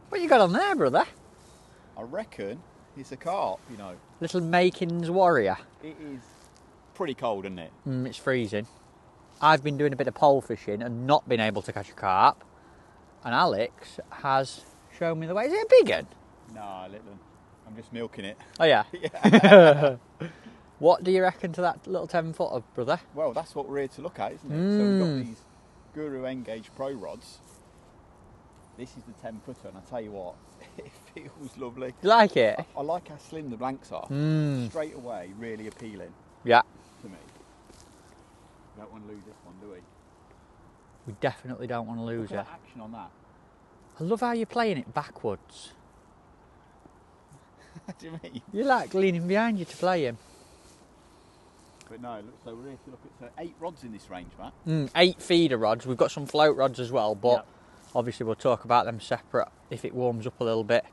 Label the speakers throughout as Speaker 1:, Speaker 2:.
Speaker 1: What you got on there, brother?
Speaker 2: I reckon it's a carp, you know.
Speaker 1: Little Makins warrior.
Speaker 2: It is pretty cold, isn't it?
Speaker 1: It's freezing. I've been doing a bit of pole fishing and not been able to catch a carp. And Alex has shown me the way. Is it a big one?
Speaker 2: No, little one. I'm just milking it.
Speaker 1: Oh, yeah?
Speaker 2: Yeah.
Speaker 1: What do you reckon to that little 10-footer, brother?
Speaker 2: Well, that's what we're here to look at, isn't it? So we've got these Guru Engage Pro rods. This is the 10-footer, and I tell you what, it feels lovely.
Speaker 1: You like it?
Speaker 2: I like how slim the blanks are. Straight away, really appealing.
Speaker 1: Yeah.
Speaker 2: To me. We don't want to lose this one, do we?
Speaker 1: We definitely don't want to lose
Speaker 2: Look
Speaker 1: it.
Speaker 2: at that action on that.
Speaker 1: I love how you're playing it backwards.
Speaker 2: What do you mean?
Speaker 1: You like leaning behind you to play him.
Speaker 2: But no, look, so we're here to look at 8 rods in this range, Matt.
Speaker 1: 8 feeder rods. We've got some float rods as well, but obviously we'll talk about them separate if it warms up a little bit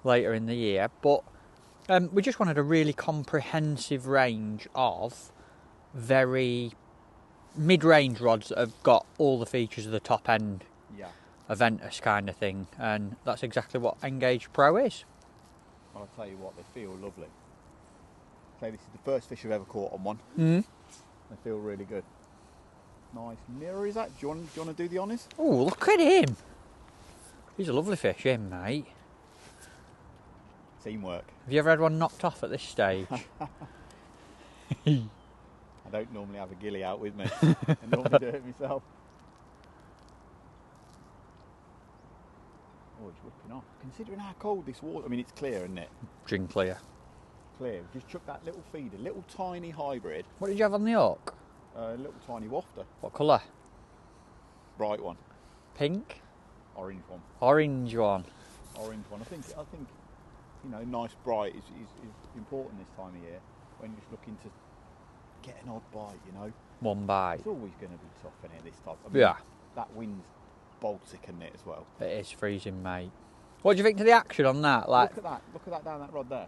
Speaker 1: later in the year. But we just wanted a really comprehensive range of very mid-range rods that have got all the features of the top end Aventus kind of thing, and that's exactly what Engage Pro is.
Speaker 2: Well, I'll tell you what, they feel lovely. So this is the first fish I've ever caught on one. They feel really good. Nice mirror, is that? Do you want to do the honours?
Speaker 1: Oh, look at him. He's a lovely fish, him, mate.
Speaker 2: Teamwork.
Speaker 1: Have you ever had one knocked off at this stage?
Speaker 2: I don't normally have a gilly out with me. I normally do it myself. Oh, it's whipping off. Considering how cold this water, I mean, it's clear, isn't it?
Speaker 1: Drink clear.
Speaker 2: Clear. Just chuck that little feeder, little tiny hybrid.
Speaker 1: What did you have on the hook?
Speaker 2: A little tiny wafter.
Speaker 1: What colour?
Speaker 2: Bright one.
Speaker 1: Pink?
Speaker 2: Orange one.
Speaker 1: Orange one.
Speaker 2: Orange one. I think you know, nice bright is important this time of year when you're just looking to get an odd bite, you know.
Speaker 1: One bite.
Speaker 2: It's always going to be tough in it this time. I mean,
Speaker 1: Yeah.
Speaker 2: That wind's Baltic, isn't it, as well?
Speaker 1: It is freezing, mate. What do you think to the action on that? Like,
Speaker 2: look at that down that rod there.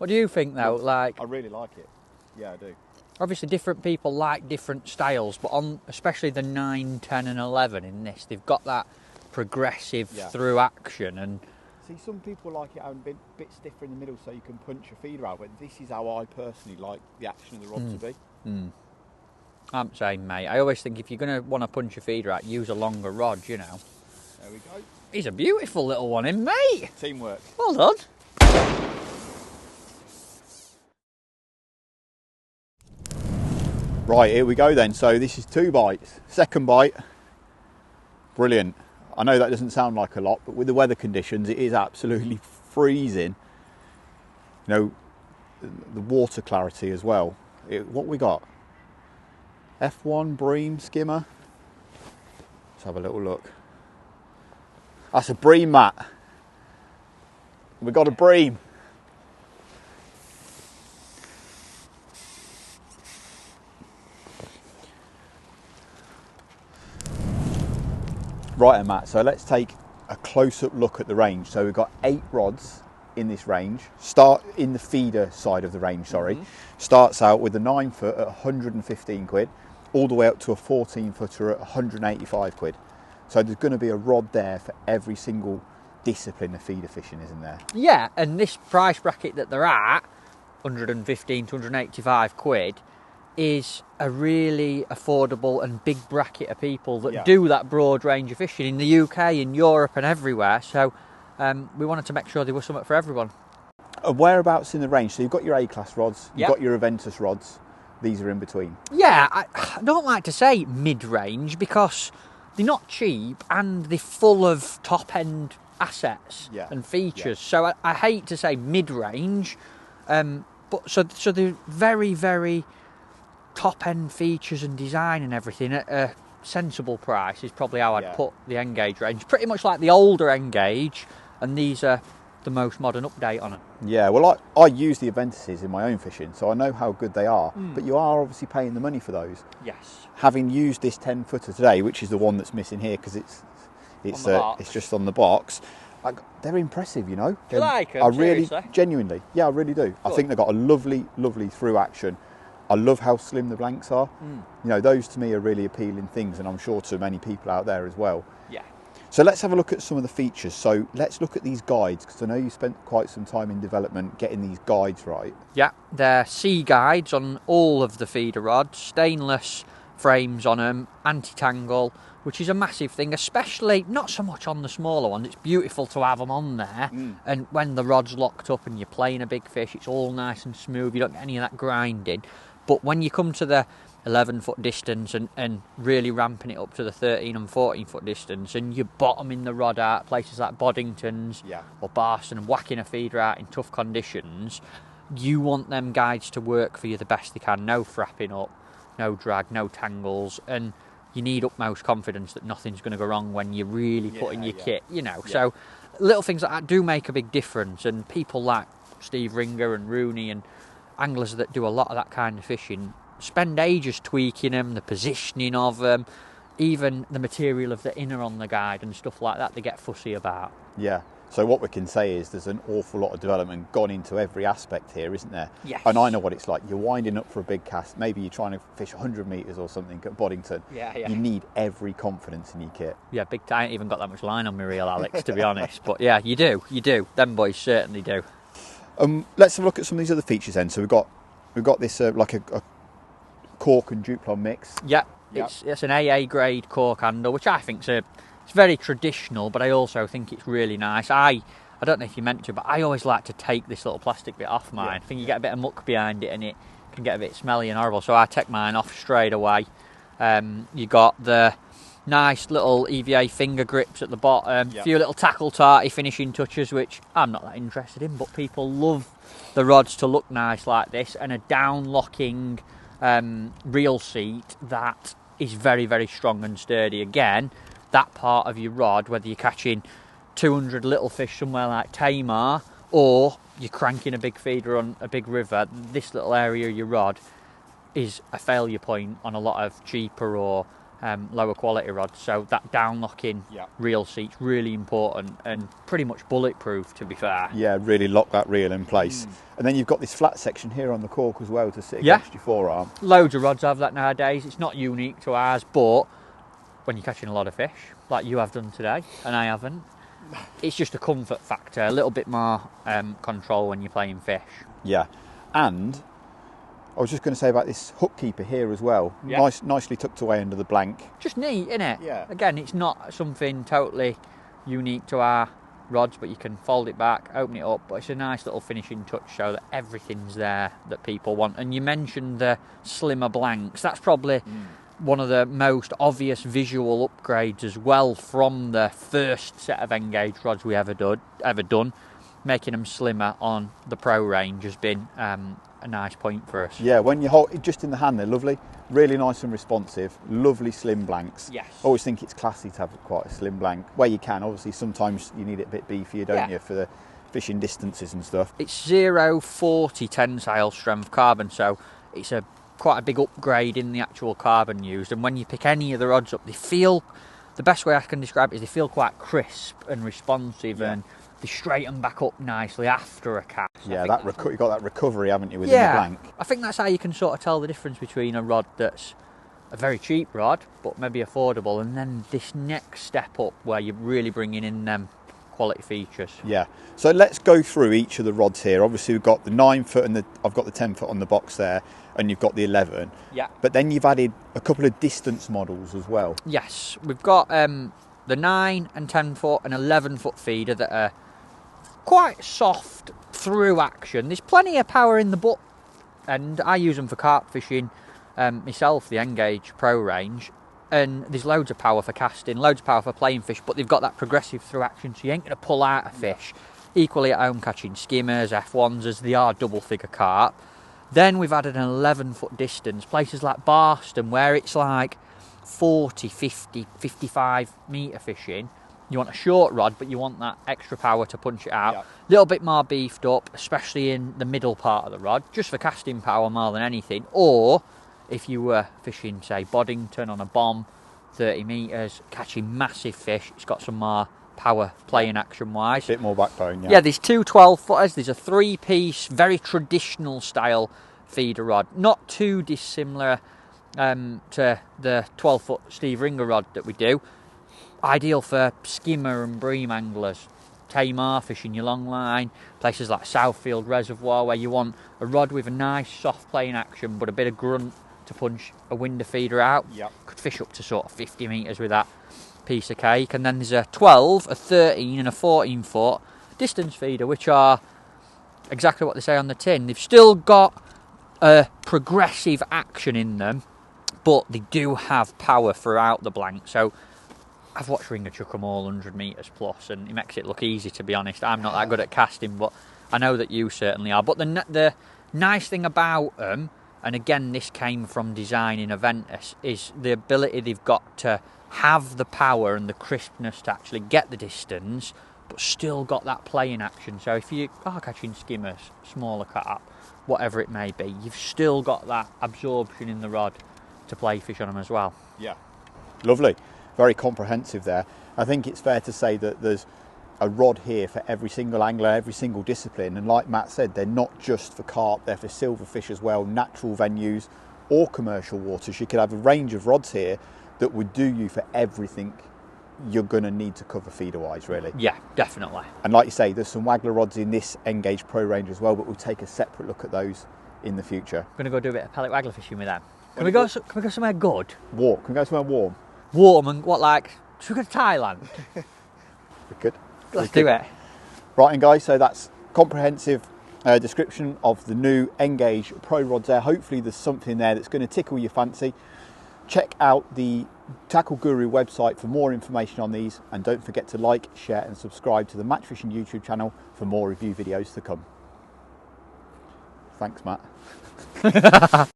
Speaker 1: what do you think though? Like,
Speaker 2: I really like it. Yeah, I do.
Speaker 1: Obviously different people like different styles, but on especially the 9, 10 and 11 in this, they've got that progressive through action. And
Speaker 2: see, some people like it having a bit stiffer in the middle so you can punch your feeder out, but this is how I personally like the action of the rod to be.
Speaker 1: I'm saying, mate, I always think if you're going to want to punch your feeder out, use a longer rod, you know.
Speaker 2: There we go.
Speaker 1: He's a beautiful little one, isn't he, mate?
Speaker 2: Teamwork.
Speaker 1: Well done.
Speaker 2: Right, here we go then. So this is 2 bites. Second bite. Brilliant. I know that doesn't sound like a lot, but with the weather conditions, it is absolutely freezing. You know, the water clarity as well. What we got? F1 bream skimmer. Let's have a little look. That's a bream, Matt. We got a bream. Right, Matt, so let's take a close-up look at the range. So we've got 8 rods in this range. Start in the feeder side of the range, sorry. Starts out with a 9-foot at 115 quid, all the way up to a 14-footer at 185 quid. So there's going to be a rod there for every single discipline of feeder fishing, isn't there?
Speaker 1: Yeah, and this price bracket that they're at, 115 to 185 quid, is a really affordable and big bracket of people that do that broad range of fishing in the UK, in Europe and everywhere. So we wanted to make sure there was something for everyone.
Speaker 2: Whereabouts in the range? So you've got your A-class rods, you've got your Aventus rods, these are in between.
Speaker 1: Yeah, I don't like to say mid-range because they're not cheap and they're full of top-end assets and features. So I hate to say mid-range, but so they're very, very top-end features and design and everything at a sensible price is probably how I'd put the Engage range. Pretty much like the older Engage, and these are the most modern update on it.
Speaker 2: Yeah, well, I use the Aventuses in my own fishing, so I know how good they are, but you are obviously paying the money for those.
Speaker 1: Yes.
Speaker 2: Having used this 10-footer today, which is the one that's missing here because it's just on the box, they're impressive, you know.
Speaker 1: Do you like them?
Speaker 2: I really,
Speaker 1: seriously?
Speaker 2: genuinely, yeah, I really do. Good. I think they've got a lovely, lovely through action. I love how slim the blanks are. You know, those to me are really appealing things, and I'm sure to many people out there as well.
Speaker 1: Yeah.
Speaker 2: So let's have a look at some of the features. So let's look at these guides, because I know you spent quite some time in development getting these guides right.
Speaker 1: Yeah, they're C guides on all of the feeder rods, stainless frames on them, anti-tangle, which is a massive thing, especially not so much on the smaller ones. It's beautiful to have them on there, and when the rod's locked up and you're playing a big fish, it's all nice and smooth, you don't get any of that grinding. But when you come to the 11-foot distance and really ramping it up to the 13 and 14-foot distance, and you're bottoming the rod out, places like Boddington's or Barston, and whacking a feeder out in tough conditions, you want them guides to work for you the best they can. No frapping up, no drag, no tangles, and you need utmost confidence that nothing's going to go wrong when you're really putting your kit, you know. So little things like that do make a big difference, and people like Steve Ringer and Rooney and anglers that do a lot of that kind of fishing spend ages tweaking them, the positioning of them, even the material of the inner on the guide and stuff like that they get fussy about.
Speaker 2: Yeah, so what we can say is there's an awful lot of development gone into every aspect here, isn't there?
Speaker 1: Yes.
Speaker 2: And I know what it's like. You're winding up for a big cast, maybe you're trying to fish 100 metres or something at Boddington.
Speaker 1: Yeah.
Speaker 2: You need every confidence in your kit.
Speaker 1: Yeah, big time. I ain't even got that much line on my reel, Alex, to be honest. But yeah, you do. Them boys certainly do.
Speaker 2: Let's have a look at some of these other features then. So we've got this like a cork and duplon mix.
Speaker 1: Yeah, it's an AA grade cork handle, which I think's it's very traditional, but I also think it's really nice. I don't know if you meant to, but I always like to take this little plastic bit off mine. I think you get a bit of muck behind it and it can get a bit smelly and horrible, so I take mine off straight away. You got the nice little EVA finger grips at the bottom, a few little tackle tarty finishing touches, which I'm not that interested in, but people love the rods to look nice like this, and a down locking reel seat that is very, very strong and sturdy. Again, that part of your rod, whether you're catching 200 little fish somewhere like Tamar or you're cranking a big feeder on a big river, this little area of your rod is a failure point on a lot of cheaper or lower quality rods. So that down locking reel seat's really important and pretty much bulletproof, to be fair.
Speaker 2: Yeah, really lock that reel in place. And then you've got this flat section here on the cork as well to sit against your forearm.
Speaker 1: Loads of rods have that nowadays. It's not unique to ours, but when you're catching a lot of fish, like you have done today and I haven't, it's just a comfort factor, a little bit more control when you're playing fish. Yeah.
Speaker 2: And I was just going to say about this hook keeper here as well. Nicely tucked away under the blank.
Speaker 1: Just neat, isn't it?
Speaker 2: Yeah.
Speaker 1: Again, it's not something totally unique to our rods, but you can fold it back, open it up, but it's a nice little finishing touch so that everything's there that people want. And you mentioned the slimmer blanks. That's probably one of the most obvious visual upgrades as well from the first set of Engage rods we ever done. Making them slimmer on the Pro range has been a nice point for us.
Speaker 2: Yeah, when you hold it just in the hand, they're lovely, really nice and responsive, lovely slim blanks.
Speaker 1: Yes.
Speaker 2: I always think it's classy to have quite a slim blank where you can. Obviously, sometimes you need it a bit beefier, don't you, for the fishing distances and stuff.
Speaker 1: It's 0.40 tensile strength carbon, so it's quite a big upgrade in the actual carbon used. And when you pick any of the rods up, they feel, the best way I can describe it is they feel quite crisp and responsive, and they straighten back up nicely after a cast.
Speaker 2: Yeah, you've got that recovery, haven't you, within the blank?
Speaker 1: I think that's how you can sort of tell the difference between a rod that's a very cheap rod, but maybe affordable, and then this next step up where you're really bringing in them quality features.
Speaker 2: Yeah, so let's go through each of the rods here. Obviously we've got the 9 foot and I've got the 10 foot on the box there, and you've got the 11.
Speaker 1: Yeah.
Speaker 2: But then you've added a couple of distance models as well.
Speaker 1: Yes, we've got the 9 and 10 foot and 11 foot feeder that are quite soft through action. There's plenty of power in the butt, and I use them for carp fishing myself, the Engage Pro range, and there's loads of power for casting, loads of power for playing fish, but they've got that progressive through action, so you ain't going to pull out a fish. Equally at home catching skimmers, F1s as they are double figure carp. Then we've added an 11 foot distance, places like Barston where it's like 40, 50, 55 metre fishing. You want a short rod, but you want that extra power to punch it out. A little bit more beefed up, especially in the middle part of the rod, just for casting power more than anything. Or if you were fishing, say, Boddington on a bomb, 30 metres, catching massive fish, it's got some more power playing action-wise.
Speaker 2: Bit more backbone,
Speaker 1: Yeah, there's two 12-footers. There's a three-piece, very traditional style feeder rod. Not too dissimilar to the 12-foot Steve Ringer rod that we do. ideal for skimmer and bream anglers, Tamar, fishing your long line, places like Southfield Reservoir where you want a rod with a nice soft playing action but a bit of grunt to punch a winder feeder out.
Speaker 2: Yep.
Speaker 1: Could fish up to sort of 50 metres with that piece of cake. And then there's a 12, a 13 and a 14 foot distance feeder, which are exactly what they say on the tin. They've still got a progressive action in them, but they do have power throughout the blank. So I've watched Ringer chuck them all 100 metres plus, and it makes it look easy, to be honest. I'm not that good at casting, but I know that you certainly are. But the nice thing about them, and again this came from designing Aventus, is the ability they've got to have the power and the crispness to actually get the distance, but still got that playing action. So if you are catching skimmers, smaller carp, whatever it may be, you've still got that absorption in the rod to play fish on them as well.
Speaker 2: Yeah, lovely. Very comprehensive there. I think it's fair to say that there's a rod here for every single angler, every single discipline, and like Matt said, they're not just for carp, they're for silverfish as well, natural venues or commercial waters. You could have a range of rods here that would do you for everything you're going to need to cover feeder wise, really.
Speaker 1: Yeah, definitely.
Speaker 2: And like you say, there's some Waggler rods in this Engage Pro range as well, but we'll take a separate look at those in the future.
Speaker 1: I'm going to go do a bit of pellet waggler fishing with them. Can we go somewhere good?
Speaker 2: Warm. Can we go somewhere warm?
Speaker 1: Warm and what, like, should we go to Thailand?
Speaker 2: We could.
Speaker 1: Let's do it.
Speaker 2: Right, and guys, so that's comprehensive description of the new Engage Pro rods there. Hopefully there's something there that's going to tickle your fancy. Check out the Tackle Guru website for more information on these, and don't forget to like, share and subscribe to the Match Fishing YouTube channel for more review videos to come. Thanks, Matt.